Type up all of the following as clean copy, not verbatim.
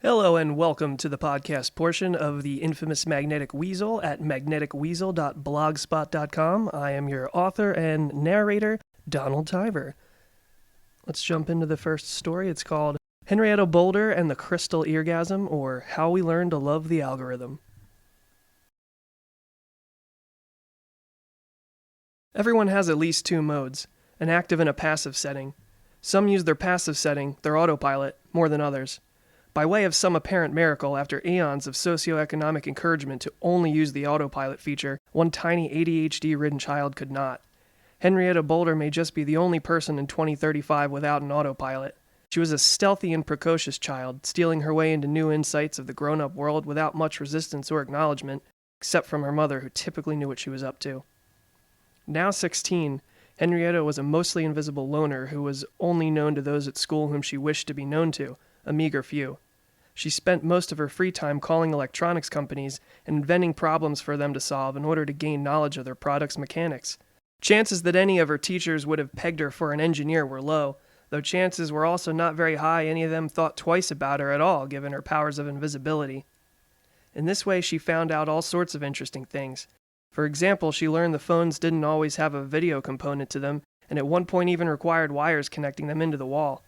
Hello and welcome to the podcast portion of the Infamous Magnetic Weasel at magneticweasel.blogspot.com. I am your author and narrator, Donald Tiver. Let's jump into the first story. It's called Henrietta, Boulder and the Crystal Eargasm, or How We Learned to Love the Algorithm. Everyone has at least two modes, an active and a passive setting. Some use their passive setting, their autopilot, more than others. By way of some apparent miracle, after eons of socioeconomic encouragement to only use the autopilot feature, one tiny ADHD-ridden child could not. Henrietta Boulder may just be the only person in 2035 without an autopilot. She was a stealthy and precocious child, stealing her way into new insights of the grown-up world without much resistance or acknowledgement, except from her mother, who typically knew what she was up to. Now 16, Henrietta was a mostly invisible loner who was only known to those at school whom she wished to be known to, a meager few. She spent most of her free time calling electronics companies and inventing problems for them to solve in order to gain knowledge of their products' mechanics. Chances that any of her teachers would have pegged her for an engineer were low, though chances were also not very high any of them thought twice about her at all, given her powers of invisibility. In this way, she found out all sorts of interesting things. For example, she learned the phones didn't always have a video component to them, and at one point even required wires connecting them into the wall.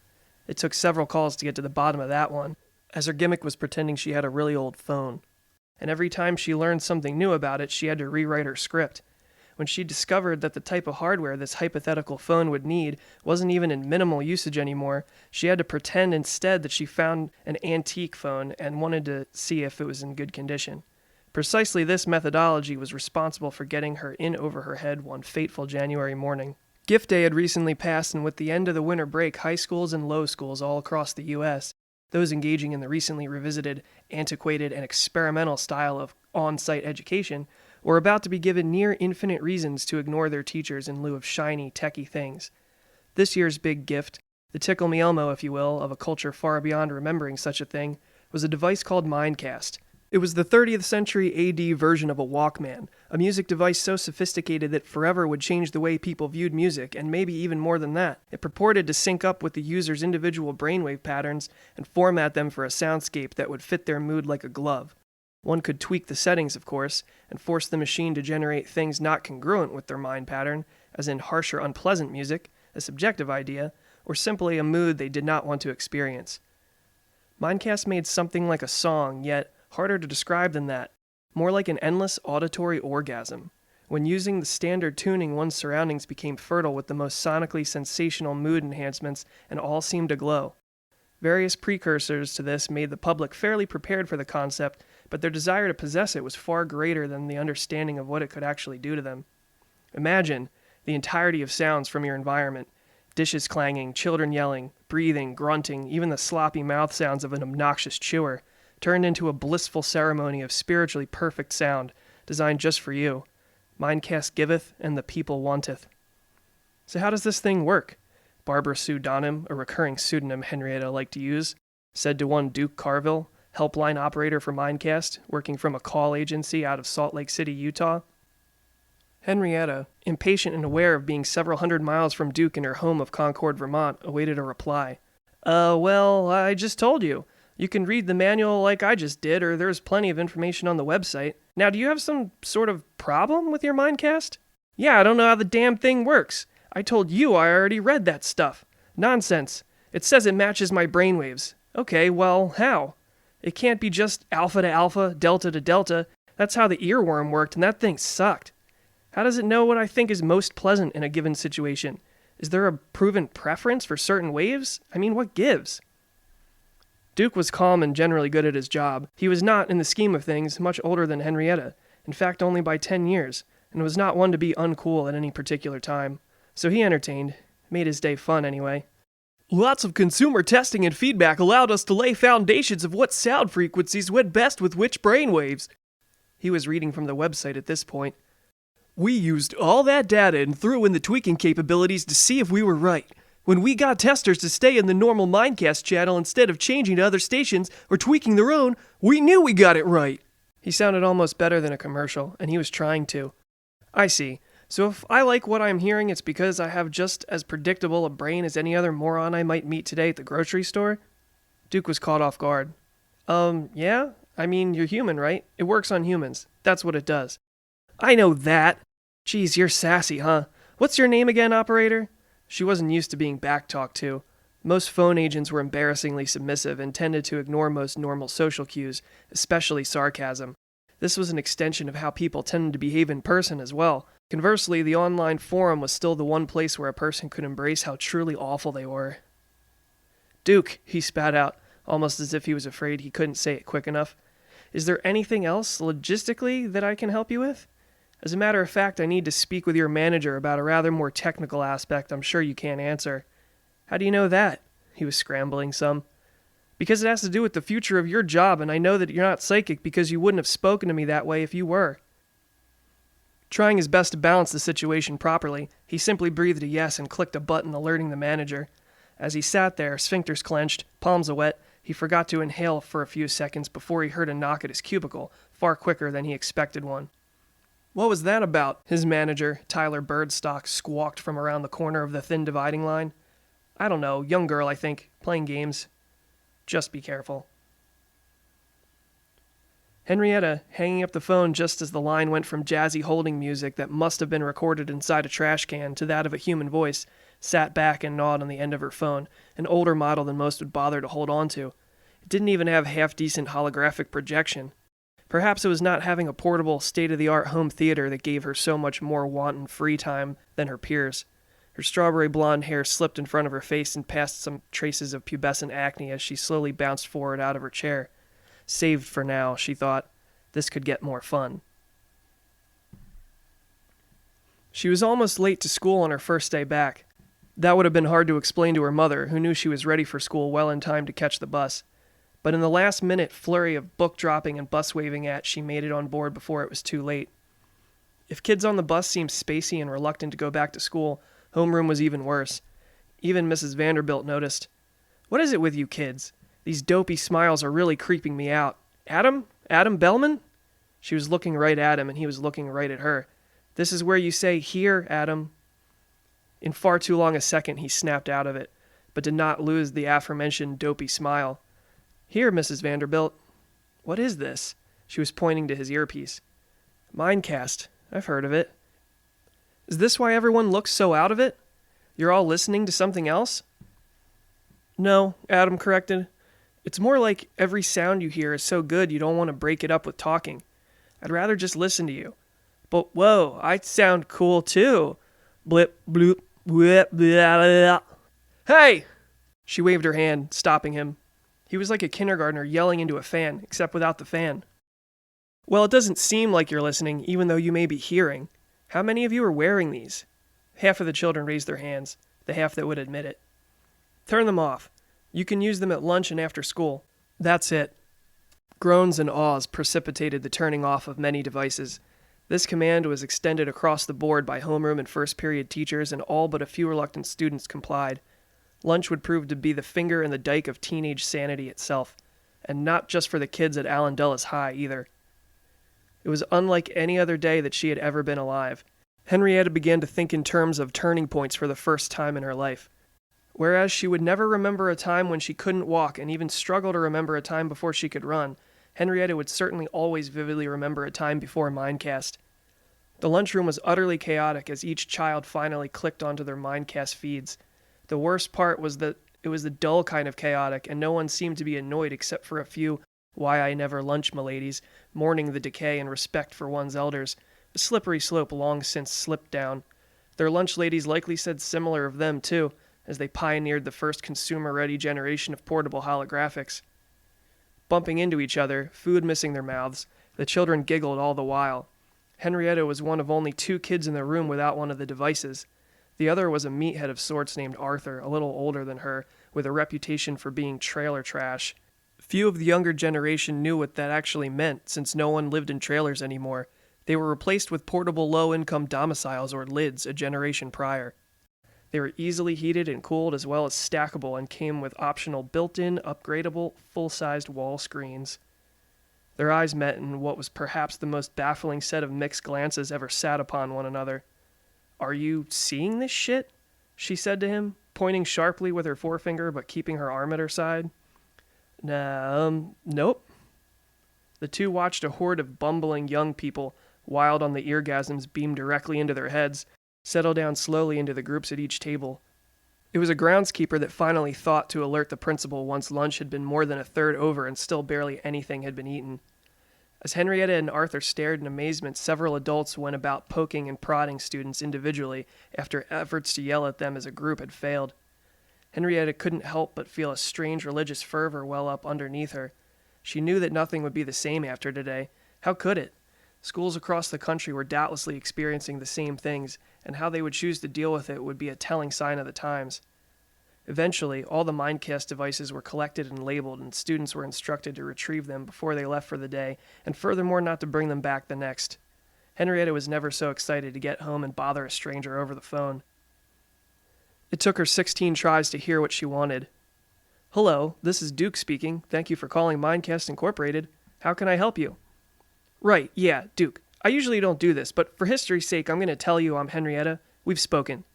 It took several calls to get to the bottom of that one, as her gimmick was pretending she had a really old phone. And every time she learned something new about it, she had to rewrite her script. When she discovered that the type of hardware this hypothetical phone would need wasn't even in minimal usage anymore, she had to pretend instead that she found an antique phone and wanted to see if it was in good condition. Precisely this methodology was responsible for getting her in over her head one fateful January morning. Gift Day had recently passed, and with the end of the winter break, high schools and low schools all across the U.S., those engaging in the recently revisited, antiquated, and experimental style of on-site education were about to be given near infinite reasons to ignore their teachers in lieu of shiny, techy things. This year's big gift, the tickle-me-elmo, if you will, of a culture far beyond remembering such a thing, was a device called MindKast. It was the 30th century AD version of a Walkman, a music device so sophisticated that forever would change the way people viewed music, and maybe even more than that. It purported to sync up with the user's individual brainwave patterns and format them for a soundscape that would fit their mood like a glove. One could tweak the settings, of course, and force the machine to generate things not congruent with their mind pattern, as in harsh or unpleasant music, a subjective idea, or simply a mood they did not want to experience. MindKast made something like a song, yet harder to describe than that, more like an endless auditory orgasm. When using the standard tuning, one's surroundings became fertile with the most sonically sensational mood enhancements, and all seemed to glow. Various precursors to this made the public fairly prepared for the concept, but their desire to possess it was far greater than the understanding of what it could actually do to them. Imagine the entirety of sounds from your environment: dishes clanging, children yelling, breathing, grunting, even the sloppy mouth sounds of an obnoxious chewer, turned into a blissful ceremony of spiritually perfect sound, designed just for you. MindKast giveth, and the people wanteth. So how does this thing work? Barbara Sue Donham, a recurring pseudonym Henrietta liked to use, said to one Duke Carville, helpline operator for MindKast, working from a call agency out of Salt Lake City, Utah. Henrietta, impatient and aware of being several hundred miles from Duke in her home of Concord, Vermont, awaited a reply. Well, I just told you. You can read the manual like I just did, or there's plenty of information on the website. Now, do you have some sort of problem with your MindKast? Yeah, I don't know how the damn thing works. I told you I already read that stuff. Nonsense. It says it matches my brainwaves. Okay, well, how? It can't be just alpha to alpha, delta to delta. That's how the earworm worked, and that thing sucked. How does it know what I think is most pleasant in a given situation? Is there a proven preference for certain waves? I mean, what gives? Duke was calm and generally good at his job. He was not, in the scheme of things, much older than Henrietta, in fact only by 10 years, and was not one to be uncool at any particular time. So he entertained. Made his day fun, anyway. Lots of consumer testing and feedback allowed us to lay foundations of what sound frequencies went best with which brainwaves. He was reading from the website at this point. We used all that data and threw in the tweaking capabilities to see if we were right. When we got testers to stay in the normal MindKast channel instead of changing to other stations or tweaking their own, we knew we got it right. He sounded almost better than a commercial, and he was trying to. I see. So if I like what I'm hearing, it's because I have just as predictable a brain as any other moron I might meet today at the grocery store? Duke was caught off guard. Yeah? I mean, you're human, right? It works on humans. That's what it does. I know that. Geez, you're sassy, huh? What's your name again, operator? She wasn't used to being back-talked to. Most phone agents were embarrassingly submissive and tended to ignore most normal social cues, especially sarcasm. This was an extension of how people tended to behave in person as well. Conversely, the online forum was still the one place where a person could embrace how truly awful they were. Duke, he spat out, almost as if he was afraid he couldn't say it quick enough. Is there anything else, logistically, that I can help you with? As a matter of fact, I need to speak with your manager about a rather more technical aspect I'm sure you can't answer. How do you know that? He was scrambling some. Because it has to do with the future of your job, and I know that you're not psychic because you wouldn't have spoken to me that way if you were. Trying his best to balance the situation properly, he simply breathed a yes and clicked a button alerting the manager. As he sat there, sphincters clenched, palms wet, he forgot to inhale for a few seconds before he heard a knock at his cubicle, far quicker than he expected one. What was that about? His manager, Tyler Birdstock, squawked from around the corner of the thin dividing line. I don't know, young girl, I think, playing games. Just be careful. Henrietta, hanging up the phone just as the line went from jazzy holding music that must have been recorded inside a trash can to that of a human voice, sat back and gnawed on the end of her phone, an older model than most would bother to hold on to. It didn't even have half-decent holographic projection. Perhaps it was not having a portable, state-of-the-art home theater that gave her so much more wanton free time than her peers. Her strawberry blonde hair slipped in front of her face and past some traces of pubescent acne as she slowly bounced forward out of her chair. Saved for now, she thought. This could get more fun. She was almost late to school on her first day back. That would have been hard to explain to her mother, who knew she was ready for school well in time to catch the bus. But in the last-minute flurry of book-dropping and bus-waving at, she made it on board before it was too late. If kids on the bus seemed spacey and reluctant to go back to school, homeroom was even worse. Even Mrs. Vanderbilt noticed. What is it with you kids? These dopey smiles are really creeping me out. Adam? Adam Bellman? She was looking right at him, and he was looking right at her. This is where you say, "Here, Adam." In far too long a second, he snapped out of it, but did not lose the aforementioned dopey smile. Here, Mrs. Vanderbilt. What is this? She was pointing to his earpiece. MindKast. I've heard of it. Is this why everyone looks so out of it? You're all listening to something else? No, Adam corrected. It's more like every sound you hear is so good you don't want to break it up with talking. I'd rather just listen to you. But whoa, I sound cool too. Blip, bloop, blip, blah, blah. Hey! She waved her hand, stopping him. He was like a kindergartner yelling into a fan, except without the fan. Well, it doesn't seem like you're listening, even though you may be hearing. How many of you are wearing these? Half of the children raised their hands, the half that would admit it. Turn them off. You can use them at lunch and after school. That's it. Groans and awes precipitated the turning off of many devices. This command was extended across the board by homeroom and first-period teachers, and all but a few reluctant students complied. Lunch would prove to be the finger in the dike of teenage sanity itself, and not just for the kids at Allen Dulles High either. It was unlike any other day that she had ever been alive. Henrietta began to think in terms of turning points for the first time in her life. Whereas she would never remember a time when she couldn't walk and even struggle to remember a time before she could run, Henrietta would certainly always vividly remember a time before MindKast. The lunchroom was utterly chaotic as each child finally clicked onto their MindKast feeds. The worst part was that it was the dull kind of chaotic, and no one seemed to be annoyed except for a few "why I never lunch miladies," mourning the decay and respect for one's elders, a slippery slope long since slipped down. Their lunch ladies likely said similar of them, too, as they pioneered the first consumer-ready generation of portable holographics. Bumping into each other, food missing their mouths, the children giggled all the while. Henrietta was one of only 2 kids in the room without one of the devices. The other was a meathead of sorts named Arthur, a little older than her, with a reputation for being trailer trash. Few of the younger generation knew what that actually meant, since no one lived in trailers anymore. They were replaced with portable low-income domiciles or lids a generation prior. They were easily heated and cooled as well as stackable and came with optional built-in, upgradable, full-sized wall screens. Their eyes met in what was perhaps the most baffling set of mixed glances ever sat upon one another. "Are you seeing this shit?" she said to him, pointing sharply with her forefinger but keeping her arm at her side. Nope. The two watched a horde of bumbling young people, wild on the eargasms beamed directly into their heads, settle down slowly into the groups at each table. It was a groundskeeper that finally thought to alert the principal once lunch had been more than a third over and still barely anything had been eaten. As Henrietta and Arthur stared in amazement, several adults went about poking and prodding students individually after efforts to yell at them as a group had failed. Henrietta couldn't help but feel a strange religious fervor well up underneath her. She knew that nothing would be the same after today. How could it? Schools across the country were doubtlessly experiencing the same things, and how they would choose to deal with it would be a telling sign of the times. Eventually, all the MindKast devices were collected and labeled, and students were instructed to retrieve them before they left for the day, and furthermore not to bring them back the next. Henrietta was never so excited to get home and bother a stranger over the phone. It took her 16 tries to hear what she wanted. "Hello, this is Duke speaking. Thank you for calling MindKast Incorporated. How can I help you?" "Right, yeah, Duke. I usually don't do this, but for history's sake, I'm going to tell you I'm Henrietta. We've spoken."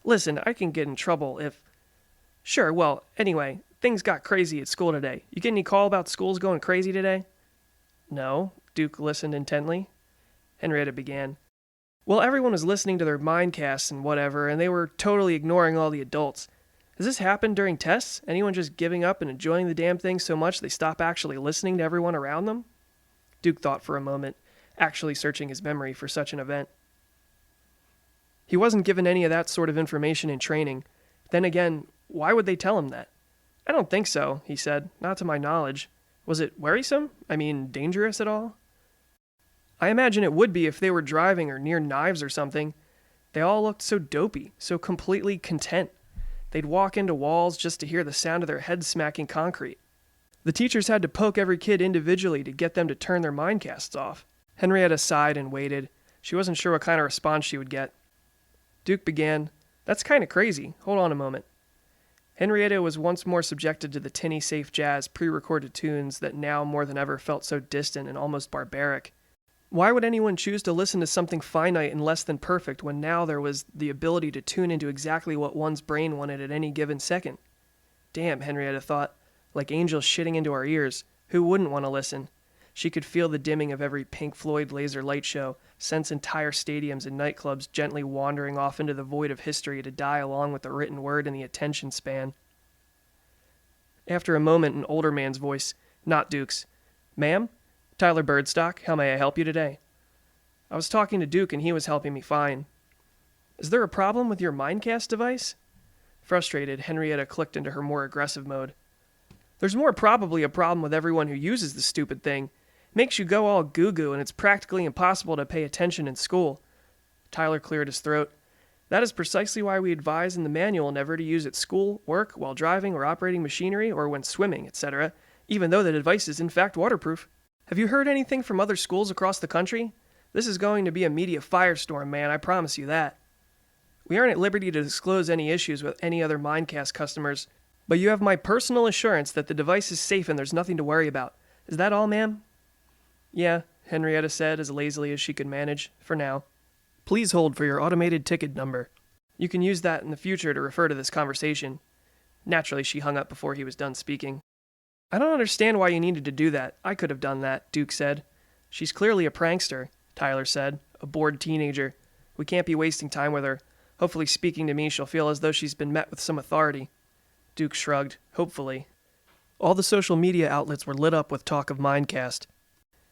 "Listen, I can get in trouble if..." "Sure, well, anyway, things got crazy at school today. You get any call about schools going crazy today?" "No." Duke listened intently. Henrietta began. "Well, everyone was listening to their MindKasts and whatever, and they were totally ignoring all the adults. Has this happened during tests? Anyone just giving up and enjoying the damn thing so much they stop actually listening to everyone around them?" Duke thought for a moment, actually searching his memory for such an event. He wasn't given any of that sort of information in training. Then again, why would they tell him that? "I don't think so," he said. "Not to my knowledge. Was it worrisome? I mean, dangerous at all?" "I imagine it would be if they were driving or near knives or something. They all looked so dopey, so completely content. They'd walk into walls just to hear the sound of their heads smacking concrete. The teachers had to poke every kid individually to get them to turn their MindKasts off." Henrietta sighed and waited. She wasn't sure what kind of response she would get. Duke began, "That's kind of crazy. Hold on a moment." Henrietta was once more subjected to the tinny safe jazz pre-recorded tunes that now more than ever felt so distant and almost barbaric. Why would anyone choose to listen to something finite and less than perfect when now there was the ability to tune into exactly what one's brain wanted at any given second? Damn, Henrietta thought, like angels shitting into our ears. Who wouldn't want to listen? She could feel the dimming of every Pink Floyd laser light show, sense entire stadiums and nightclubs gently wandering off into the void of history to die along with the written word and the attention span. After a moment, an older man's voice, not Duke's. "Ma'am? Tyler Birdstock, how may I help you today?" "I was talking to Duke and he was helping me fine." "Is there a problem with your MindKast device?" Frustrated, Henrietta clicked into her more aggressive mode. "There's more probably a problem with everyone who uses the stupid thing. Makes you go all goo-goo and it's practically impossible to pay attention in school." Tyler cleared his throat. "That is precisely why we advise in the manual never to use at school, work, while driving or operating machinery, or when swimming, etc., even though the device is in fact waterproof. Have you heard anything from other schools across the country? This is going to be a media firestorm, man, I promise you that. We aren't at liberty to disclose any issues with any other MindKast customers, but you have my personal assurance that the device is safe and there's nothing to worry about. Is that all, ma'am?" "Yeah," Henrietta said as lazily as she could manage, for now. "Please hold for your automated ticket number. You can use that in the future to refer to this conversation." Naturally, she hung up before he was done speaking. "I don't understand why you needed to do that. I could have done that," Duke said. "She's clearly a prankster," Tyler said, "a bored teenager. We can't be wasting time with her. Hopefully speaking to me she'll feel as though she's been met with some authority." Duke shrugged. Hopefully. All the social media outlets were lit up with talk of MindKast.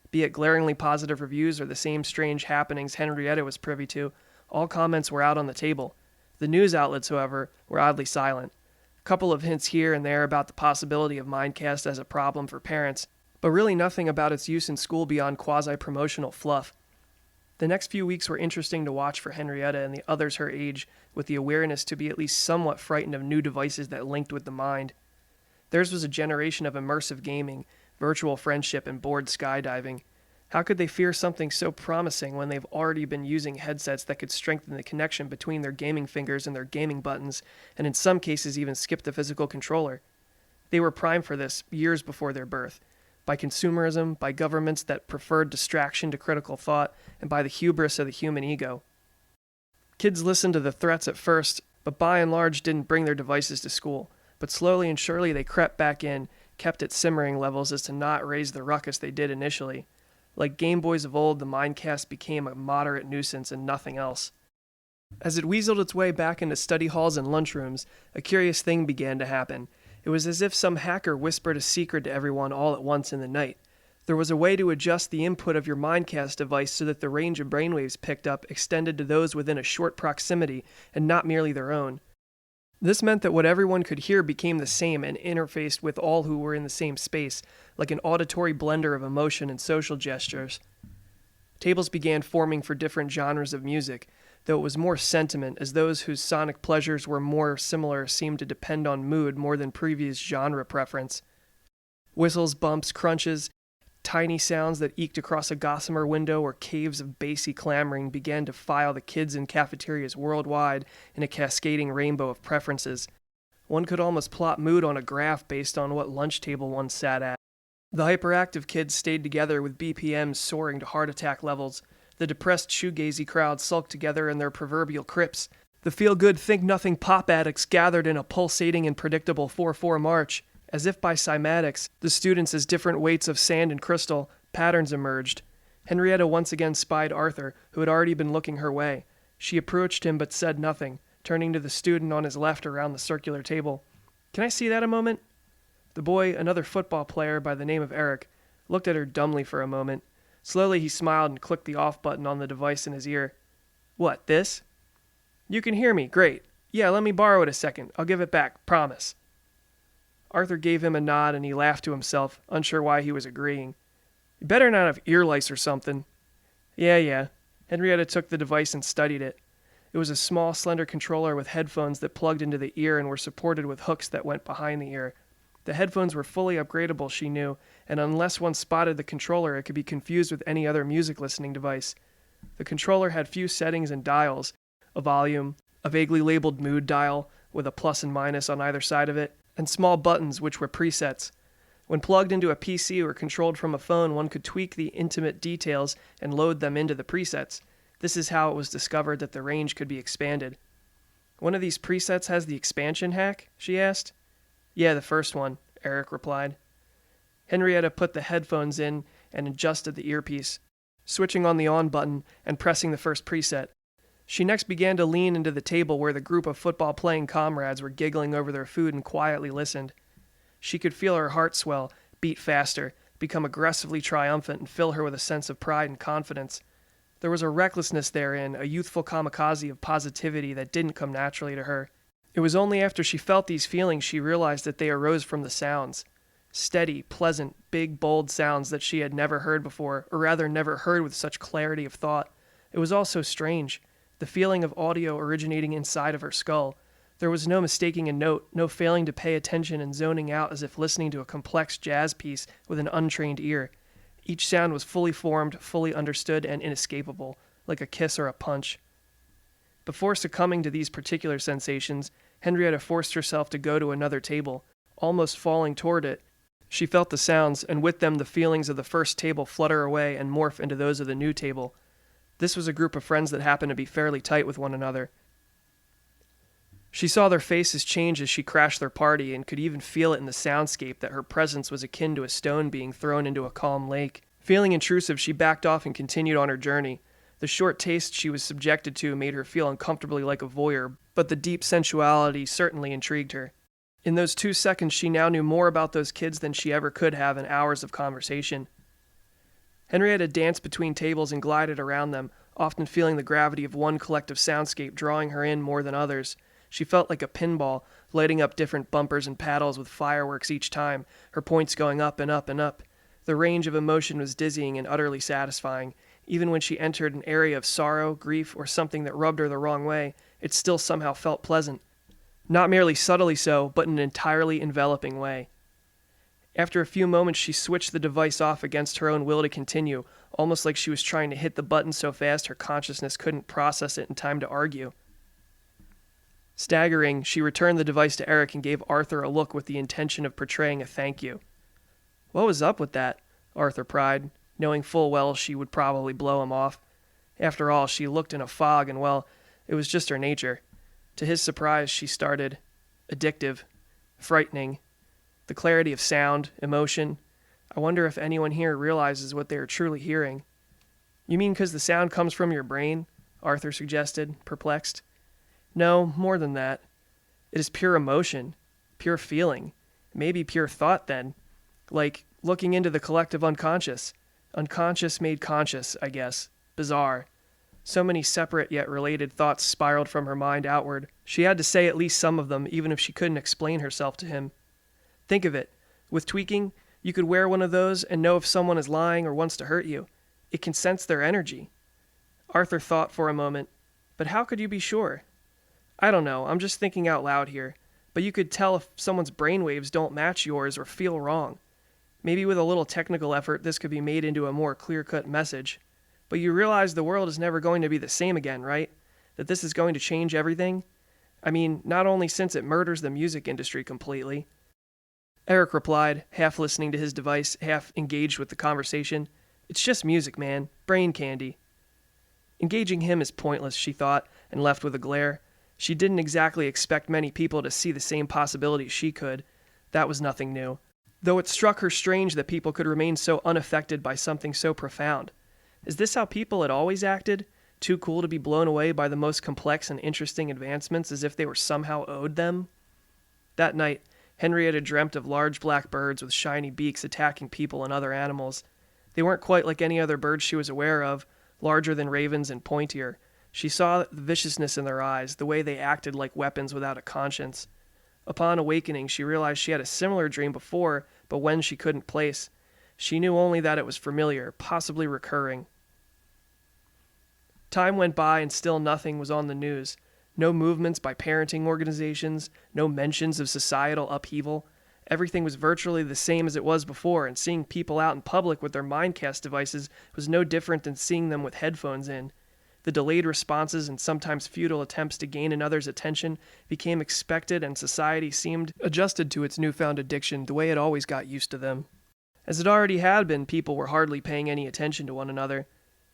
Be it glaringly positive reviews or the same strange happenings Henrietta was privy to, all comments were out on the table. The news outlets, however, were oddly silent. A couple of hints here and there about the possibility of MindKast as a problem for parents, but really nothing about its use in school beyond quasi-promotional fluff. The next few weeks were interesting to watch for Henrietta and the others her age, with the awareness to be at least somewhat frightened of new devices that linked with the mind. Theirs was a generation of immersive gaming, virtual friendship, and bored skydiving. How could they fear something so promising when they've already been using headsets that could strengthen the connection between their gaming fingers and their gaming buttons, and in some cases even skip the physical controller? They were primed for this years before their birth, by consumerism, by governments that preferred distraction to critical thought, and by the hubris of the human ego. Kids listened to the threats at first, but by and large didn't bring their devices to school. But slowly and surely they crept back in, kept at simmering levels as to not raise the ruckus they did initially. Like Game Boys of old, the MindKast became a moderate nuisance and nothing else. As it weaseled its way back into study halls and lunchrooms, a curious thing began to happen. It was as if some hacker whispered a secret to everyone all at once in the night. There was a way to adjust the input of your MindKast device so that the range of brainwaves picked up extended to those within a short proximity and not merely their own. This meant that what everyone could hear became the same and interfaced with all who were in the same space, like an auditory blender of emotion and social gestures. Tables began forming for different genres of music, though it was more sentiment, as those whose sonic pleasures were more similar seemed to depend on mood more than previous genre preference. Whistles, bumps, crunches, tiny sounds that eked across a gossamer window or caves of bassy clamoring began to file the kids in cafeterias worldwide in a cascading rainbow of preferences. One could almost plot mood on a graph based on what lunch table one sat at. The hyperactive kids stayed together with BPMs soaring to heart attack levels. The depressed shoegazy crowd sulked together in their proverbial crypts. The feel-good, think-nothing pop addicts gathered in a pulsating and predictable 4/4 march. As if by cymatics, the students as different weights of sand and crystal, patterns emerged. Henrietta once again spied Arthur, who had already been looking her way. She approached him but said nothing, turning to the student on his left around the circular table. "Can I see that a moment?" The boy, another football player by the name of Eric, looked at her dumbly for a moment. Slowly he smiled and clicked the off button on the device in his ear. "What, this?" "You can hear me, great. Yeah, let me borrow it a second. I'll give it back, promise." Arthur gave him a nod and he laughed to himself, unsure why he was agreeing. "You better not have ear lice or something." Yeah. Henrietta took the device and studied it. It was a small, slender controller with headphones that plugged into the ear and were supported with hooks that went behind the ear. The headphones were fully upgradable, she knew, and unless one spotted the controller, it could be confused with any other music listening device. The controller had few settings and dials, a volume, a vaguely labeled mood dial with a plus and minus on either side of it, and small buttons which were presets. When plugged into a PC or controlled from a phone, one could tweak the intimate details and load them into the presets. This is how it was discovered that the range could be expanded. "One of these presets has the expansion hack?" she asked. "Yeah, the first one," Eric replied. Henrietta put the headphones in and adjusted the earpiece, switching on the on button and pressing the first preset. She next began to lean into the table where the group of football-playing comrades were giggling over their food and quietly listened. She could feel her heart swell, beat faster, become aggressively triumphant, and fill her with a sense of pride and confidence. There was a recklessness therein, a youthful kamikaze of positivity that didn't come naturally to her. It was only after she felt these feelings she realized that they arose from the sounds. Steady, pleasant, big, bold sounds that she had never heard before, or rather never heard with such clarity of thought. It was all so strange. The feeling of audio originating inside of her skull. There was no mistaking a note, no failing to pay attention and zoning out as if listening to a complex jazz piece with an untrained ear. Each sound was fully formed, fully understood, and inescapable, like a kiss or a punch. Before succumbing to these particular sensations, Henrietta forced herself to go to another table. Almost falling toward it, she felt the sounds, and with them the feelings of the first table flutter away and morph into those of the new table. This was a group of friends that happened to be fairly tight with one another. She saw their faces change as she crashed their party and could even feel it in the soundscape that her presence was akin to a stone being thrown into a calm lake. Feeling intrusive, she backed off and continued on her journey. The short taste she was subjected to made her feel uncomfortably like a voyeur, but the deep sensuality certainly intrigued her. In those 2 seconds, she now knew more about those kids than she ever could have in hours of conversation. Henrietta danced between tables and glided around them, often feeling the gravity of one collective soundscape drawing her in more than others. She felt like a pinball, lighting up different bumpers and paddles with fireworks each time, her points going up and up and up. The range of emotion was dizzying and utterly satisfying. Even when she entered an area of sorrow, grief, or something that rubbed her the wrong way, it still somehow felt pleasant. Not merely subtly so, but in an entirely enveloping way. After a few moments, she switched the device off against her own will to continue, almost like she was trying to hit the button so fast her consciousness couldn't process it in time to argue. Staggering, she returned the device to Eric and gave Arthur a look with the intention of portraying a thank you. "What was up with that?" Arthur pried, knowing full well she would probably blow him off. After all, she looked in a fog and, well, it was just her nature. To his surprise, she started. Addictive. Frightening. the clarity of sound, emotion. I wonder if anyone here realizes what they are truly hearing. You mean because the sound comes from your brain? Arthur suggested, perplexed. No, more than that. It is pure emotion, pure feeling, maybe pure thought then. Like looking into the collective unconscious. Unconscious made conscious, I guess. Bizarre. So many separate yet related thoughts spiraled from her mind outward. She had to say at least some of them, even if she couldn't explain herself to him. Think of it. With tweaking, you could wear one of those and know if someone is lying or wants to hurt you. It can sense their energy. Arthur thought for a moment. But how could you be sure? I don't know, I'm just thinking out loud here. But you could tell if someone's brainwaves don't match yours or feel wrong. Maybe with a little technical effort, this could be made into a more clear-cut message. But you realize the world is never going to be the same again, right? That this is going to change everything? I mean, not only since it murders the music industry completely. Eric replied, half listening to his device, half engaged with the conversation. It's just music, man. Brain candy. Engaging him is pointless, she thought, and left with a glare. She didn't exactly expect many people to see the same possibilities she could. That was nothing new. Though it struck her strange that people could remain so unaffected by something so profound. Is this how people had always acted? Too cool to be blown away by the most complex and interesting advancements as if they were somehow owed them? That night, Henrietta dreamt of large black birds with shiny beaks attacking people and other animals. They weren't quite like any other birds she was aware of, larger than ravens and pointier. She saw the viciousness in their eyes, the way they acted like weapons without a conscience. Upon awakening, she realized she had a similar dream before, but when she couldn't place. She knew only that it was familiar, possibly recurring. Time went by and still nothing was on the news. No movements by parenting organizations, no mentions of societal upheaval. Everything was virtually the same as it was before, and seeing people out in public with their MindKast devices was no different than seeing them with headphones in. The delayed responses and sometimes futile attempts to gain another's attention became expected, and society seemed adjusted to its newfound addiction the way it always got used to them. As it already had been, people were hardly paying any attention to one another.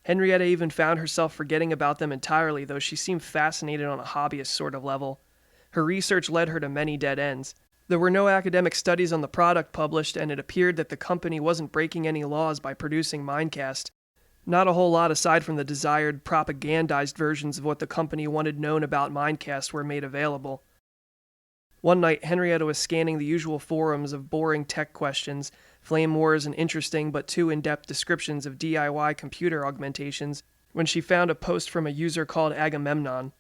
Henrietta even found herself forgetting about them entirely, though she seemed fascinated on a hobbyist sort of level. Her research led her to many dead ends. There were no academic studies on the product published, and it appeared that the company wasn't breaking any laws by producing MindKast. Not a whole lot aside from the desired propagandized versions of what the company wanted known about MindKast were made available. One night, Henrietta was scanning the usual forums of boring tech questions, flame wars, and interesting but too in-depth descriptions of DIY computer augmentations when she found a post from a user called Agamemnon.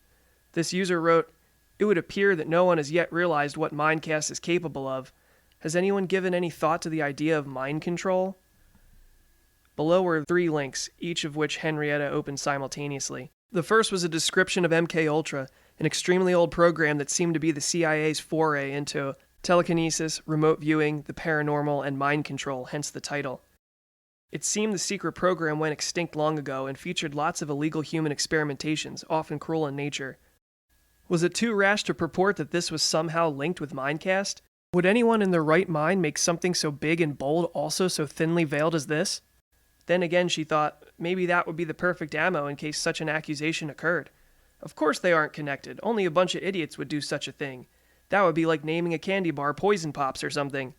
This user wrote, "It would appear that no one has yet realized what MindKast is capable of. Has anyone given any thought to the idea of mind control?" Below were 3 links, each of which Henrietta opened simultaneously. The first was a description of MKUltra, an extremely old program that seemed to be the CIA's foray into telekinesis, remote viewing, the paranormal, and mind control, hence the title. It seemed the secret program went extinct long ago and featured lots of illegal human experimentations, often cruel in nature. Was it too rash to purport that this was somehow linked with MindKast? Would anyone in their right mind make something so big and bold also so thinly veiled as this? Then again, she thought, maybe that would be the perfect ammo in case such an accusation occurred. Of course they aren't connected. Only a bunch of idiots would do such a thing. That would be like naming a candy bar Poison Pops or something.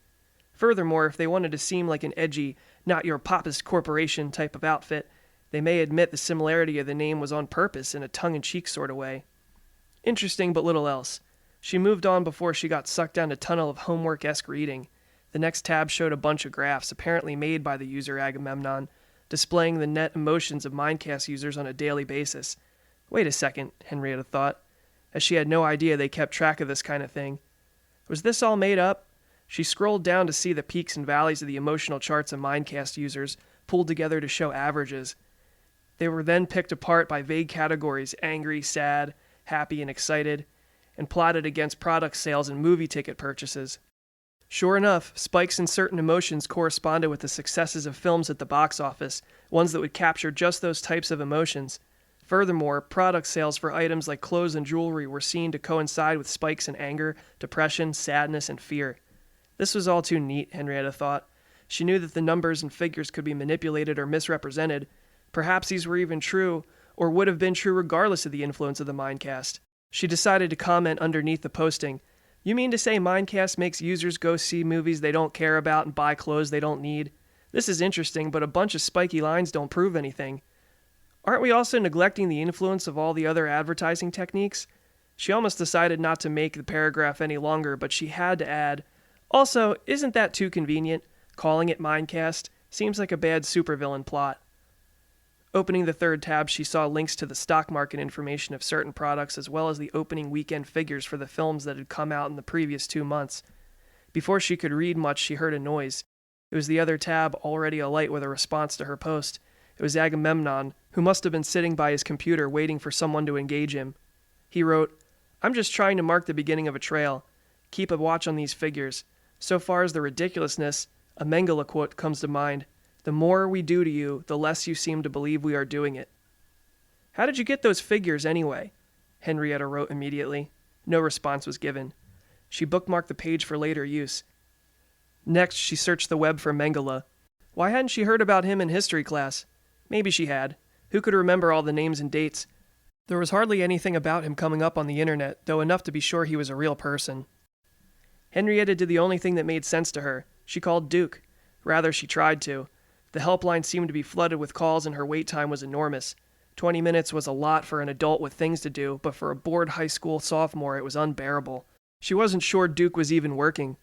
Furthermore, if they wanted to seem like an edgy, not your papa's corporation type of outfit, they may admit the similarity of the name was on purpose in a tongue-in-cheek sort of way. Interesting, but little else. She moved on before she got sucked down a tunnel of homework-esque reading. The next tab showed a bunch of graphs, apparently made by the user Agamemnon, displaying the net emotions of MindKast users on a daily basis. Wait a second, Henrietta thought, as she had no idea they kept track of this kind of thing. Was this all made up? She scrolled down to see the peaks and valleys of the emotional charts of MindKast users, pulled together to show averages. They were then picked apart by vague categories: angry, sad, happy, and excited, and plotted against product sales and movie ticket purchases. Sure enough, spikes in certain emotions corresponded with the successes of films at the box office, ones that would capture just those types of emotions. Furthermore, product sales for items like clothes and jewelry were seen to coincide with spikes in anger, depression, sadness, and fear. This was all too neat, Henrietta thought. She knew that the numbers and figures could be manipulated or misrepresented. Perhaps these were even true, or would have been true regardless of the influence of the MindKast. She decided to comment underneath the posting. You mean to say MindKast makes users go see movies they don't care about and buy clothes they don't need? This is interesting, but a bunch of spiky lines don't prove anything. Aren't we also neglecting the influence of all the other advertising techniques? She almost decided not to make the paragraph any longer, but she had to add, also, isn't that too convenient? Calling it MindKast seems like a bad supervillain plot. Opening the third tab, she saw links to the stock market information of certain products as well as the opening weekend figures for the films that had come out in the previous 2 months. Before she could read much, she heard a noise. It was the other tab already alight with a response to her post. It was Agamemnon, who must have been sitting by his computer waiting for someone to engage him. He wrote, I'm just trying to mark the beginning of a trail. Keep a watch on these figures. So far as the ridiculousness, a Mengele quote comes to mind. The more we do to you, the less you seem to believe we are doing it. How did you get those figures anyway? Henrietta wrote immediately. No response was given. She bookmarked the page for later use. Next, she searched the web for Mengele. Why hadn't she heard about him in history class? Maybe she had. Who could remember all the names and dates? There was hardly anything about him coming up on the internet, though enough to be sure he was a real person. Henrietta did the only thing that made sense to her. She called Duke. Rather, she tried to. The helpline seemed to be flooded with calls and her wait time was enormous. 20 minutes was a lot for an adult with things to do, but for a bored high school sophomore it was unbearable. She wasn't sure Duke was even working.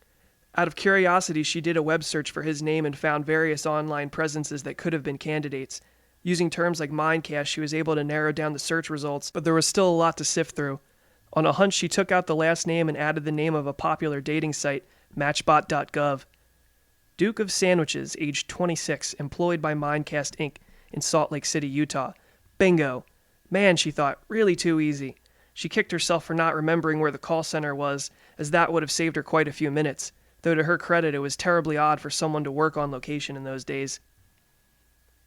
Out of curiosity, she did a web search for his name and found various online presences that could have been candidates. Using terms like MindKast, she was able to narrow down the search results, but there was still a lot to sift through. On a hunch, she took out the last name and added the name of a popular dating site, matchbot.gov. Duke of Sandwiches, age 26, employed by MindKast Inc. in Salt Lake City, Utah. Bingo. Man, she thought, really too easy. She kicked herself for not remembering where the call center was, as that would have saved her quite a few minutes, though to her credit it was terribly odd for someone to work on location in those days.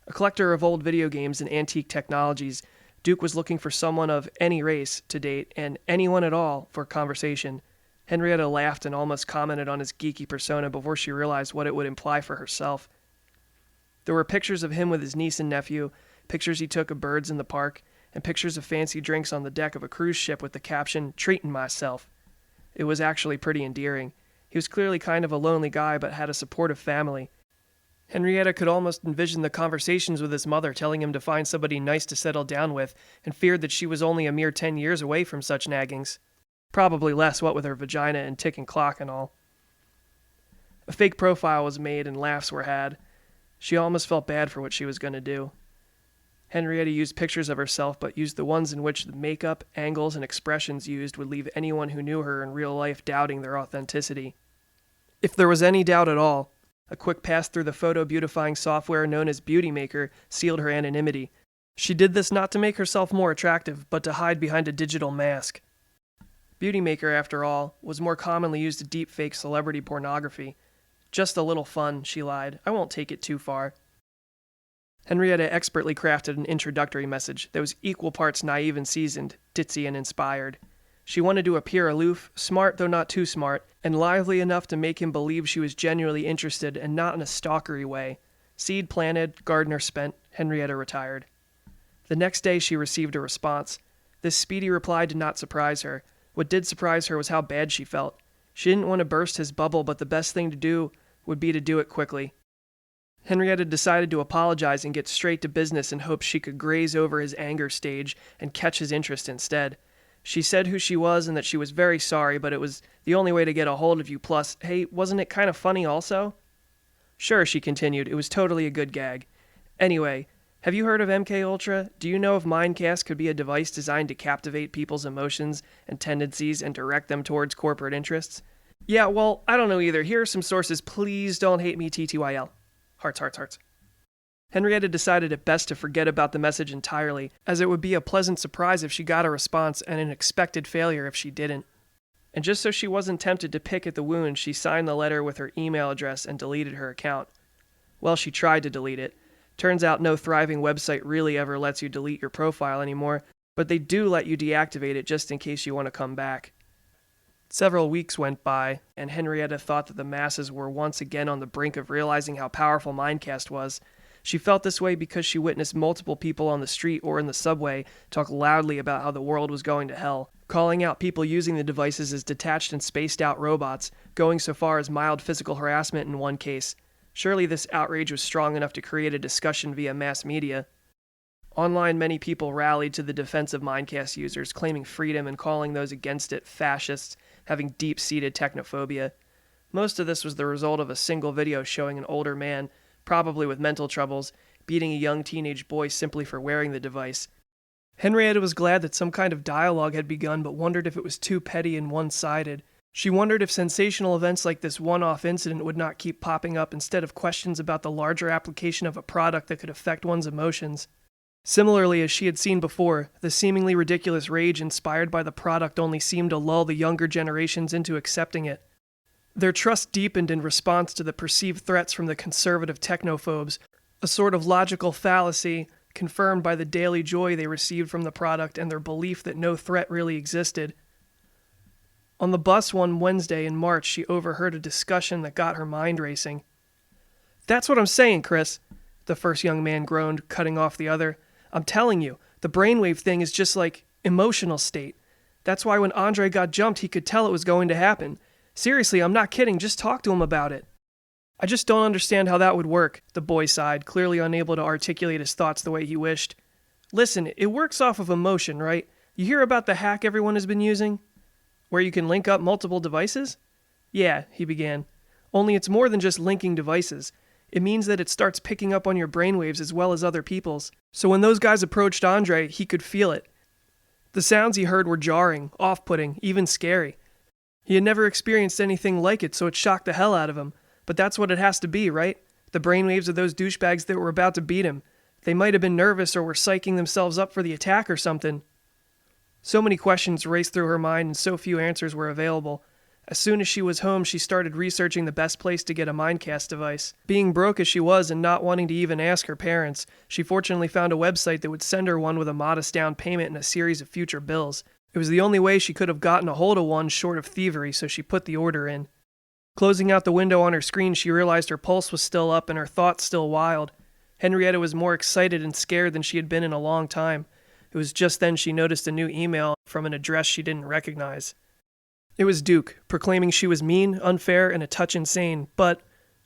A collector of old video games and antique technologies, Duke was looking for someone of any race to date, and anyone at all for conversation. Henrietta laughed and almost commented on his geeky persona before she realized what it would imply for herself. There were pictures of him with his niece and nephew, pictures he took of birds in the park, and pictures of fancy drinks on the deck of a cruise ship with the caption, "Treatin' myself." It was actually pretty endearing. He was clearly kind of a lonely guy, but had a supportive family. Henrietta could almost envision the conversations with his mother telling him to find somebody nice to settle down with, and feared that she was only a mere 10 years away from such naggings. Probably less, what with her vagina and ticking clock and all. A fake profile was made and laughs were had. She almost felt bad for what she was going to do. Henrietta used pictures of herself, but used the ones in which the makeup, angles, and expressions used would leave anyone who knew her in real life doubting their authenticity. If there was any doubt at all, a quick pass through the photo beautifying software known as Beauty Maker sealed her anonymity. She did this not to make herself more attractive, but to hide behind a digital mask. Beauty Maker, after all, was more commonly used to deepfake celebrity pornography. Just a little fun, she lied. I won't take it too far. Henrietta expertly crafted an introductory message that was equal parts naive and seasoned, ditzy and inspired. She wanted to appear aloof, smart though not too smart, and lively enough to make him believe she was genuinely interested and not in a stalkery way. Seed planted, gardener spent, Henrietta retired. The next day she received a response. This speedy reply did not surprise her. What did surprise her was how bad she felt. She didn't want to burst his bubble, but the best thing to do would be to do it quickly. Henrietta decided to apologize and get straight to business in hopes she could graze over his anger stage and catch his interest instead. She said who she was and that she was very sorry, but it was the only way to get a hold of you, plus, hey, wasn't it kind of funny also? Sure, she continued, it was totally a good gag. Anyway, have you heard of MKUltra? Do you know if MindKast could be a device designed to captivate people's emotions and tendencies and direct them towards corporate interests? Yeah, well, I don't know either. Here are some sources. Please don't hate me, TTYL. Hearts, hearts, hearts. Henrietta decided it best to forget about the message entirely, as it would be a pleasant surprise if she got a response and an expected failure if she didn't. And just so she wasn't tempted to pick at the wound, she signed the letter with her email address and deleted her account. Well, she tried to delete it. Turns out no thriving website really ever lets you delete your profile anymore, but they do let you deactivate it just in case you want to come back. Several weeks went by, and Henrietta thought that the masses were once again on the brink of realizing how powerful MindKast was. She felt this way because she witnessed multiple people on the street or in the subway talk loudly about how the world was going to hell. calling out people using the devices as detached and spaced out robots, going so far as mild physical harassment in one case. Surely this outrage was strong enough to create a discussion via mass media. Online, many people rallied to the defense of MindKast users, claiming freedom and calling those against it fascists, having deep-seated technophobia. Most of this was the result of a single video showing an older man, probably with mental troubles, beating a young teenage boy simply for wearing the device. Henrietta was glad that some kind of dialogue had begun, but wondered if it was too petty and one-sided. She wondered if sensational events like this one-off incident would not keep popping up instead of questions about the larger application of a product that could affect one's emotions. Similarly, as she had seen before, the seemingly ridiculous rage inspired by the product only seemed to lull the younger generations into accepting it. Their trust deepened in response to the perceived threats from the conservative technophobes, a sort of logical fallacy confirmed by the daily joy they received from the product and their belief that no threat really existed. On the bus one Wednesday in March, she overheard a discussion that got her mind racing. "That's what I'm saying, Chris," the first young man groaned, cutting off the other. "I'm telling you, the brainwave thing is just like emotional state. That's why when Andre got jumped, he could tell it was going to happen. Seriously, I'm not kidding, just talk to him about it." "I just don't understand how that would work," the boy sighed, clearly unable to articulate his thoughts the way he wished. "Listen, it works off of emotion, right? You hear about the hack everyone has been using? Where you can link up multiple devices?" "Yeah," he began. "Only it's more than just linking devices. It means that it starts picking up on your brainwaves as well as other people's. So when those guys approached Andre, he could feel it. The sounds he heard were jarring, off-putting, even scary. He had never experienced anything like it, so it shocked the hell out of him. But that's what it has to be, right? The brainwaves of those douchebags that were about to beat him. They might have been nervous or were psyching themselves up for the attack or something." So many questions raced through her mind and so few answers were available. As soon as she was home, she started researching the best place to get a MindKast device. Being broke as she was and not wanting to even ask her parents, she fortunately found a website that would send her one with a modest down payment and a series of future bills. It was the only way she could have gotten a hold of one short of thievery, so she put the order in. Closing out the window on her screen, she realized her pulse was still up and her thoughts still wild. Henrietta was more excited and scared than she had been in a long time. It was just then she noticed a new email from an address she didn't recognize. It was Duke, proclaiming she was mean, unfair, and a touch insane, but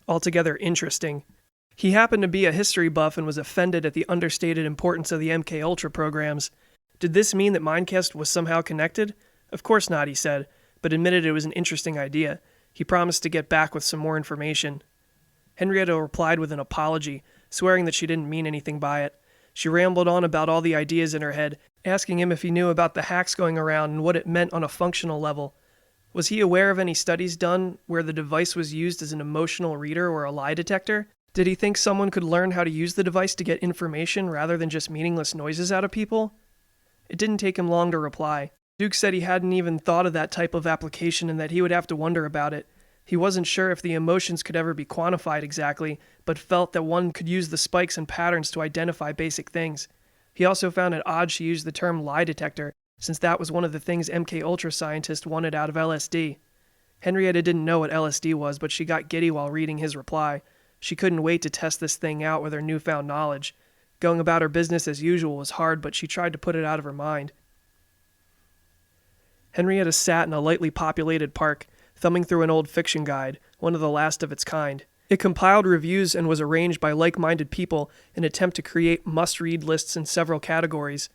altogether interesting. He happened to be a history buff and was offended at the understated importance of the MK Ultra programs. Did this mean that MindKast was somehow connected? Of course not, he said, but admitted it was an interesting idea. He promised to get back with some more information. Henrietta replied with an apology, swearing that she didn't mean anything by it. She rambled on about all the ideas in her head, asking him if he knew about the hacks going around and what it meant on a functional level. Was he aware of any studies done where the device was used as an emotional reader or a lie detector? Did he think someone could learn how to use the device to get information rather than just meaningless noises out of people? It didn't take him long to reply. Duke said he hadn't even thought of that type of application and that he would have to wonder about it. He wasn't sure if the emotions could ever be quantified exactly, but felt that one could use the spikes and patterns to identify basic things. He also found it odd she used the term lie detector, since that was one of the things MK Ultra scientists wanted out of LSD. Henrietta didn't know what LSD was, but she got giddy while reading his reply. She couldn't wait to test this thing out with her newfound knowledge. Going about her business as usual was hard, but she tried to put it out of her mind. Henrietta sat in a lightly populated park, thumbing through an old fiction guide, one of the last of its kind. It compiled reviews and was arranged by like-minded people in an attempt to create must-read lists in several categories.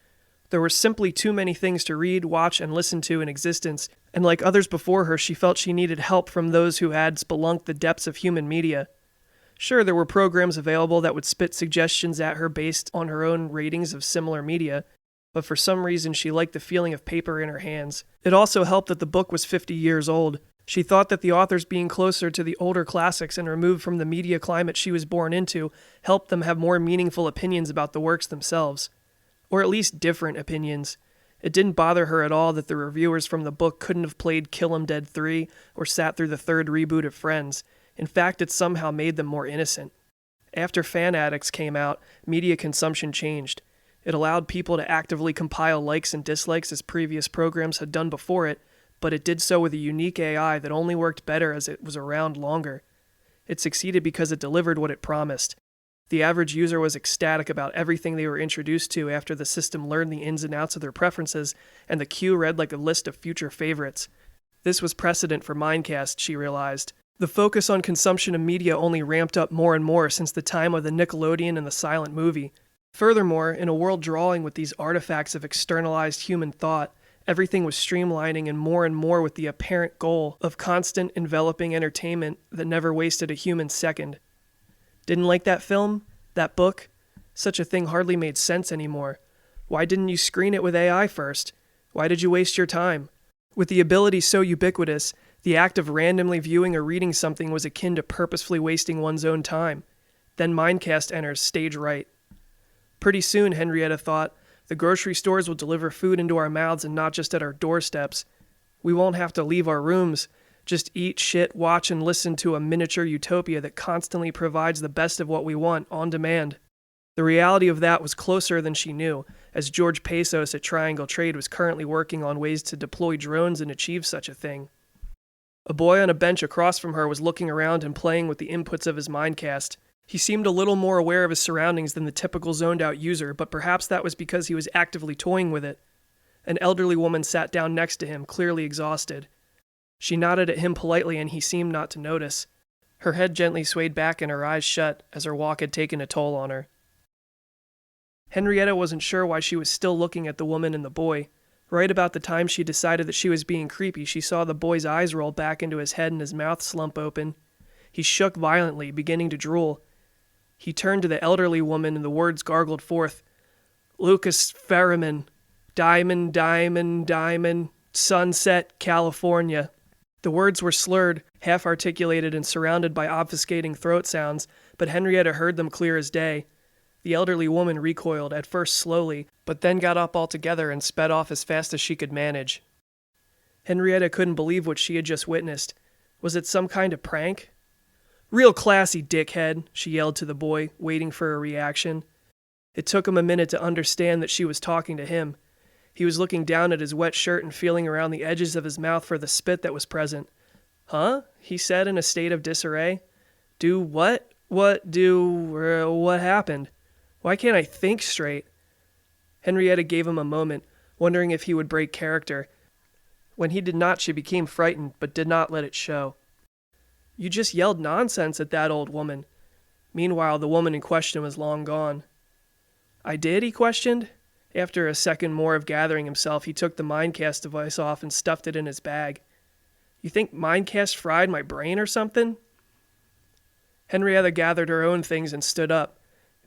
There were simply too many things to read, watch, and listen to in existence, and like others before her, she felt she needed help from those who had spelunked the depths of human media. Sure, there were programs available that would spit suggestions at her based on her own ratings of similar media, but for some reason she liked the feeling of paper in her hands. It also helped that the book was 50 years old. She thought that the authors being closer to the older classics and removed from the media climate she was born into helped them have more meaningful opinions about the works themselves. Or at least different opinions. It didn't bother her at all that the reviewers from the book couldn't have played Kill 'Em Dead 3 or sat through the third reboot of Friends. In fact, it somehow made them more innocent. After Fan Addicts came out, media consumption changed. It allowed people to actively compile likes and dislikes as previous programs had done before it, but it did so with a unique AI that only worked better as it was around longer. It succeeded because it delivered what it promised. The average user was ecstatic about everything they were introduced to after the system learned the ins and outs of their preferences, and the queue read like a list of future favorites. This was precedent for MindKast, she realized. The focus on consumption of media only ramped up more and more since the time of the Nickelodeon and the silent movie. Furthermore, in a world drawing with these artifacts of externalized human thought, everything was streamlining and more with the apparent goal of constant, enveloping entertainment that never wasted a human second. Didn't like that film? That book? Such a thing hardly made sense anymore. Why didn't you screen it with AI first? Why did you waste your time? With the ability so ubiquitous, the act of randomly viewing or reading something was akin to purposefully wasting one's own time. Then MindKast enters stage right. Pretty soon, Henrietta thought, the grocery stores will deliver food into our mouths and not just at our doorsteps. We won't have to leave our rooms. Just eat, shit, watch, and listen to a miniature utopia that constantly provides the best of what we want, on demand. The reality of that was closer than she knew, as George Pesos at Triangle Trade was currently working on ways to deploy drones and achieve such a thing. A boy on a bench across from her was looking around and playing with the inputs of his MindKast. He seemed a little more aware of his surroundings than the typical zoned-out user, but perhaps that was because he was actively toying with it. An elderly woman sat down next to him, clearly exhausted. She nodded at him politely, and he seemed not to notice. Her head gently swayed back and her eyes shut, as her walk had taken a toll on her. Henrietta wasn't sure why she was still looking at the woman and the boy. Right about the time she decided that she was being creepy, she saw the boy's eyes roll back into his head and his mouth slump open. He shook violently, beginning to drool. He turned to the elderly woman and the words gargled forth. Lucas Ferriman. Diamond, diamond, diamond. Sunset, California. The words were slurred, half-articulated, and surrounded by obfuscating throat sounds, but Henrietta heard them clear as day. The elderly woman recoiled, at first slowly, but then got up altogether and sped off as fast as she could manage. Henrietta couldn't believe what she had just witnessed. Was it some kind of prank? Real classy, dickhead, she yelled to the boy, waiting for a reaction. It took him a minute to understand that she was talking to him. He was looking down at his wet shirt and feeling around the edges of his mouth for the spit that was present. Huh? He said in a state of disarray. Do what? What happened? Why can't I think straight? Henrietta gave him a moment, wondering if he would break character. When he did not, she became frightened, but did not let it show. You just yelled nonsense at that old woman. Meanwhile, the woman in question was long gone. I did? He questioned. After a second more of gathering himself, he took the MindKast device off and stuffed it in his bag. You think MindKast fried my brain or something? Henrietta gathered her own things and stood up.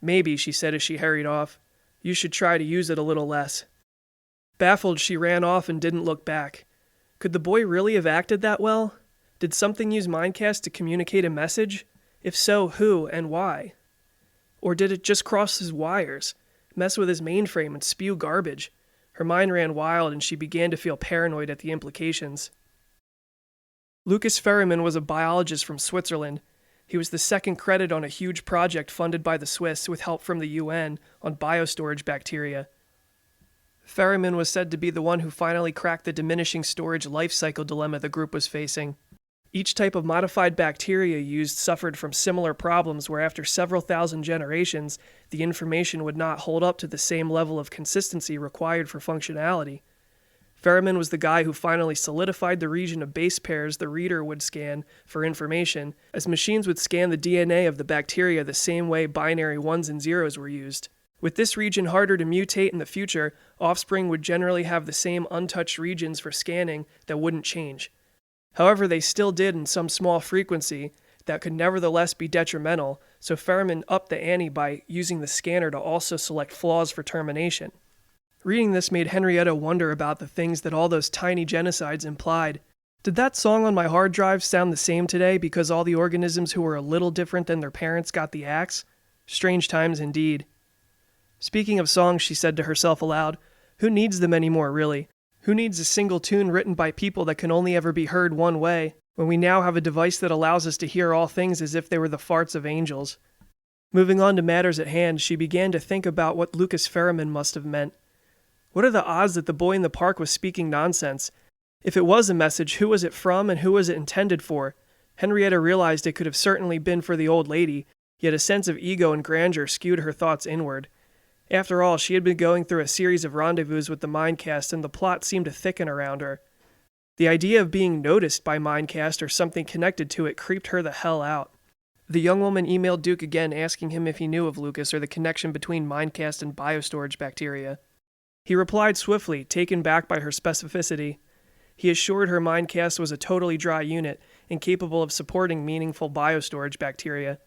Maybe, she said as she hurried off. You should try to use it a little less. Baffled, she ran off and didn't look back. Could the boy really have acted that well? Did something use MindKast to communicate a message? If so, who and why? Or did it just cross his wires, mess with his mainframe, and spew garbage? Her mind ran wild, and she began to feel paranoid at the implications. Lucas Ferriman was a biologist from Switzerland. He was the second credit on a huge project funded by the Swiss with help from the UN on biostorage bacteria. Ferriman was said to be the one who finally cracked the diminishing storage life cycle dilemma the group was facing. Each type of modified bacteria used suffered from similar problems where after several thousand generations, the information would not hold up to the same level of consistency required for functionality. Ferriman was the guy who finally solidified the region of base pairs the reader would scan for information, as machines would scan the DNA of the bacteria the same way binary ones and zeros were used. With this region harder to mutate in the future, offspring would generally have the same untouched regions for scanning that wouldn't change. However, they still did in some small frequency that could nevertheless be detrimental, so Ferriman upped the ante by using the scanner to also select flaws for termination. Reading this made Henrietta wonder about the things that all those tiny genocides implied. Did that song on my hard drive sound the same today because all the organisms who were a little different than their parents got the axe? Strange times indeed. Speaking of songs, she said to herself aloud, who needs them anymore, really? Who needs a single tune written by people that can only ever be heard one way, when we now have a device that allows us to hear all things as if they were the farts of angels? Moving on to matters at hand, she began to think about what Lucas Ferriman must have meant. What are the odds that the boy in the park was speaking nonsense? If it was a message, who was it from and who was it intended for? Henrietta realized it could have certainly been for the old lady, Yet a sense of ego and grandeur skewed her thoughts inward. After all, she had been going through a series of rendezvous with the MindKast, and the plot seemed to thicken around her. The idea of being noticed by MindKast or something connected to it creeped her the hell out. The young woman emailed Duke again, asking him if he knew of Lucas or the connection between MindKast and biostorage bacteria. He replied swiftly, taken back by her specificity. He assured her MindKast was a totally dry unit, incapable of supporting meaningful biostorage bacteria.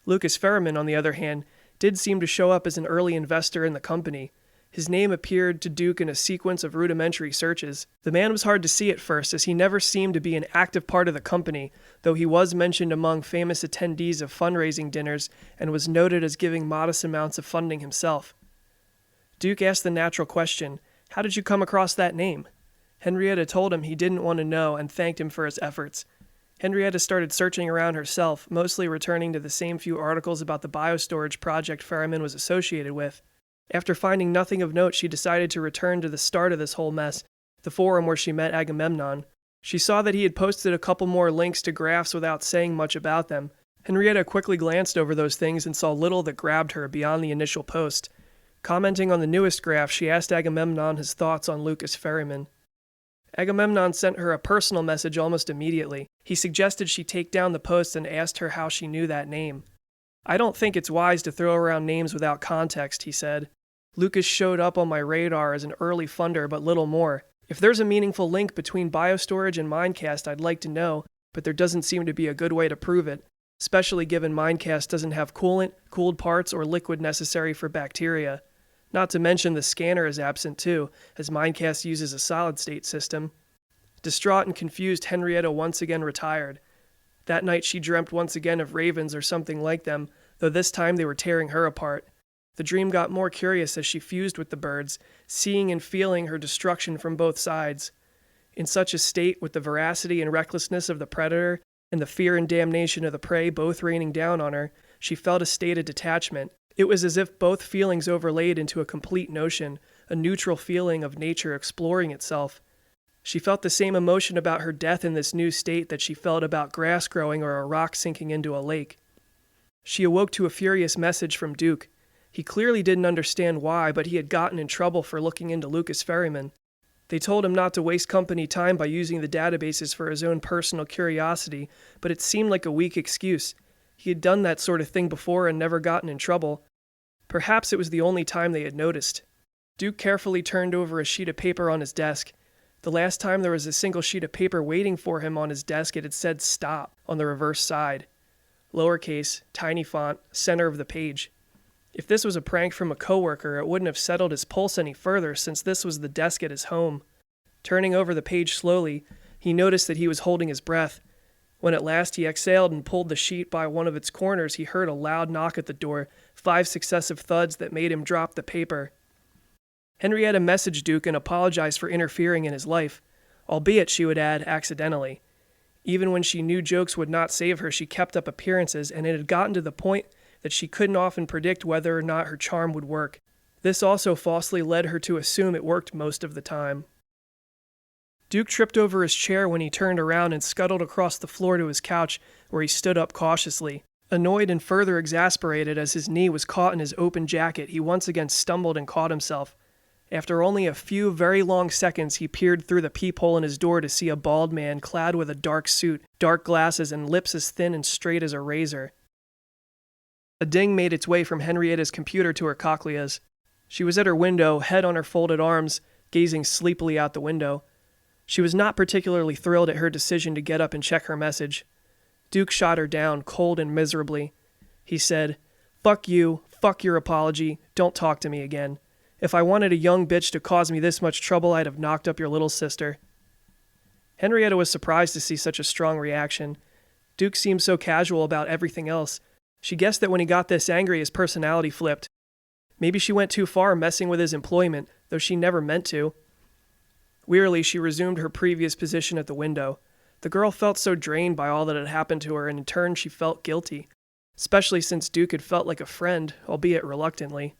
Lucas Ferriman, on the other hand, did seem to show up as an early investor in the company. His name appeared to Duke in a sequence of rudimentary searches. The man was hard to see at first, as he never seemed to be an active part of the company, though he was mentioned among famous attendees of fundraising dinners and was noted as giving modest amounts of funding himself. Duke asked the natural question, "How did you come across that name?" Henrietta told him he didn't want to know and thanked him for his efforts. Henrietta started searching around herself, mostly returning to the same few articles about the biostorage project Ferriman was associated with. After finding nothing of note, she decided to return to the start of this whole mess, the forum where she met Agamemnon. She saw that he had posted a couple more links to graphs without saying much about them. Henrietta quickly glanced over those things and saw little that grabbed her beyond the initial post. Commenting on the newest graph, she asked Agamemnon his thoughts on Lucas Ferriman. Agamemnon sent her a personal message almost immediately. He suggested she take down the post and asked her how she knew that name. "I don't think it's wise to throw around names without context," he said. "Lucas showed up on my radar as an early funder, but little more. If there's a meaningful link between biostorage and MindKast, I'd like to know, but there doesn't seem to be a good way to prove it, especially given MindKast doesn't have coolant, cooled parts, or liquid necessary for bacteria. Not to mention the scanner is absent too, as MindKast uses a solid-state system." Distraught and confused, Henrietta once again retired. That night she dreamt once again of ravens or something like them, though this time they were tearing her apart. The dream got more curious as she fused with the birds, seeing and feeling her destruction from both sides. In such a state, with the veracity and recklessness of the predator and the fear and damnation of the prey both raining down on her, she felt a state of detachment. It was as if both feelings overlaid into a complete notion, a neutral feeling of nature exploring itself. She felt the same emotion about her death in this new state that she felt about grass growing or a rock sinking into a lake. She awoke to a furious message from Duke. He clearly didn't understand why, but he had gotten in trouble for looking into Lucas Ferriman. They told him not to waste company time by using the databases for his own personal curiosity, but it seemed like a weak excuse. He had done that sort of thing before and never gotten in trouble. Perhaps it was the only time they had noticed. Duke carefully turned over a sheet of paper on his desk. The last time there was a single sheet of paper waiting for him on his desk, it had said "Stop" on the reverse side. Lowercase, tiny font, center of the page. If this was a prank from a coworker, it wouldn't have settled his pulse any further, since this was the desk at his home. Turning over the page slowly, he noticed that he was holding his breath. When at last he exhaled and pulled the sheet by one of its corners, he heard a loud knock at the door, 5 successive thuds that made him drop the paper. Henrietta messaged Duke and apologized for interfering in his life, albeit, she would add, accidentally. Even when she knew jokes would not save her, she kept up appearances, and it had gotten to the point that she couldn't often predict whether or not her charm would work. This also falsely led her to assume it worked most of the time. Duke tripped over his chair when he turned around and scuttled across the floor to his couch, where he stood up cautiously. Annoyed and further exasperated as his knee was caught in his open jacket, he once again stumbled and caught himself. After only a few very long seconds, he peered through the peephole in his door to see a bald man clad with a dark suit, dark glasses, and lips as thin and straight as a razor. A ding made its way from Henrietta's computer to her cochleas. She was at her window, head on her folded arms, gazing sleepily out the window. She was not particularly thrilled at her decision to get up and check her message. Duke shot her down, cold and miserably. He said, "Fuck you, fuck your apology, don't talk to me again. If I wanted a young bitch to cause me this much trouble, I'd have knocked up your little sister." Henrietta was surprised to see such a strong reaction. Duke seemed so casual about everything else. She guessed that when he got this angry, his personality flipped. Maybe she went too far messing with his employment, though she never meant to. Wearily, she resumed her previous position at the window. The girl felt so drained by all that had happened to her, and in turn she felt guilty, especially since Duke had felt like a friend, albeit reluctantly.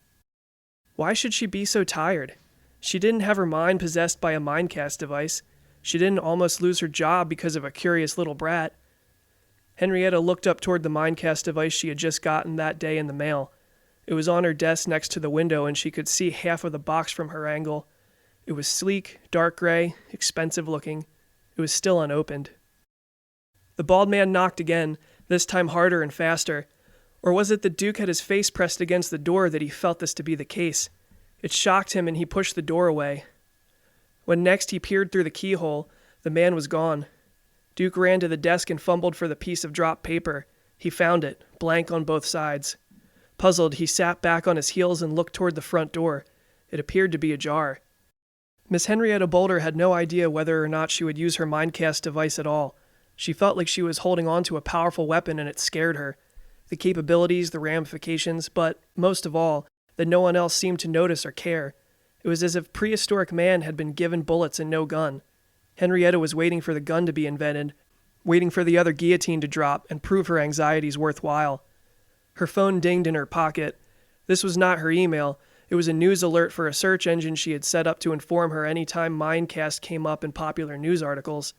Why should she be so tired? She didn't have her mind possessed by a MindKast device. She didn't almost lose her job because of a curious little brat. Henrietta looked up toward the MindKast device she had just gotten that day in the mail. It was on her desk next to the window, and she could see half of the box from her angle. It was sleek, dark gray, expensive looking. It was still unopened. The bald man knocked again, this time harder and faster. Or was it the Duke had his face pressed against the door that he felt this to be the case? It shocked him, and he pushed the door away. When next he peered through the keyhole, the man was gone. Duke ran to the desk and fumbled for the piece of dropped paper. He found it, blank on both sides. Puzzled, he sat back on his heels and looked toward the front door. It appeared to be ajar. Miss Henrietta Boulder had no idea whether or not she would use her MindKast device at all. She felt like she was holding on to a powerful weapon, and it scared her. The capabilities, the ramifications, but, most of all, that no one else seemed to notice or care. It was as if prehistoric man had been given bullets and no gun. Henrietta was waiting for the gun to be invented, waiting for the other guillotine to drop and prove her anxieties worthwhile. Her phone dinged in her pocket. This was not her email. It was a news alert for a search engine she had set up to inform her any time MindKast came up in popular news articles.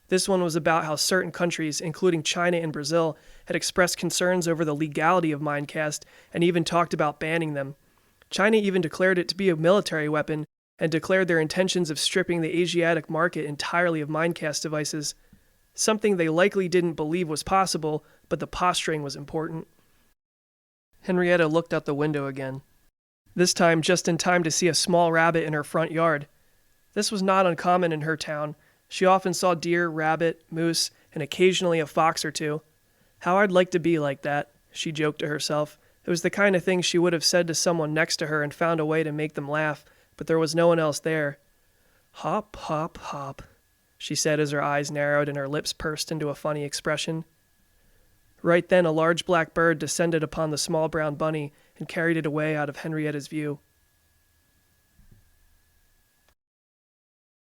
This one was about how certain countries, including China and Brazil, had expressed concerns over the legality of MindKast and even talked about banning them. China even declared it to be a military weapon and declared their intentions of stripping the Asiatic market entirely of MindKast devices, something they likely didn't believe was possible, but the posturing was important. Henrietta looked out the window again, this time just in time to see a small rabbit in her front yard. This was not uncommon in her town. She often saw deer, rabbit, moose, and occasionally a fox or two. How I'd like to be like that, she joked to herself. It was the kind of thing she would have said to someone next to her and found a way to make them laugh, but there was no one else there. Hop, hop, hop, she said as her eyes narrowed and her lips pursed into a funny expression. Right then a large black bird descended upon the small brown bunny and carried it away out of Henrietta's view.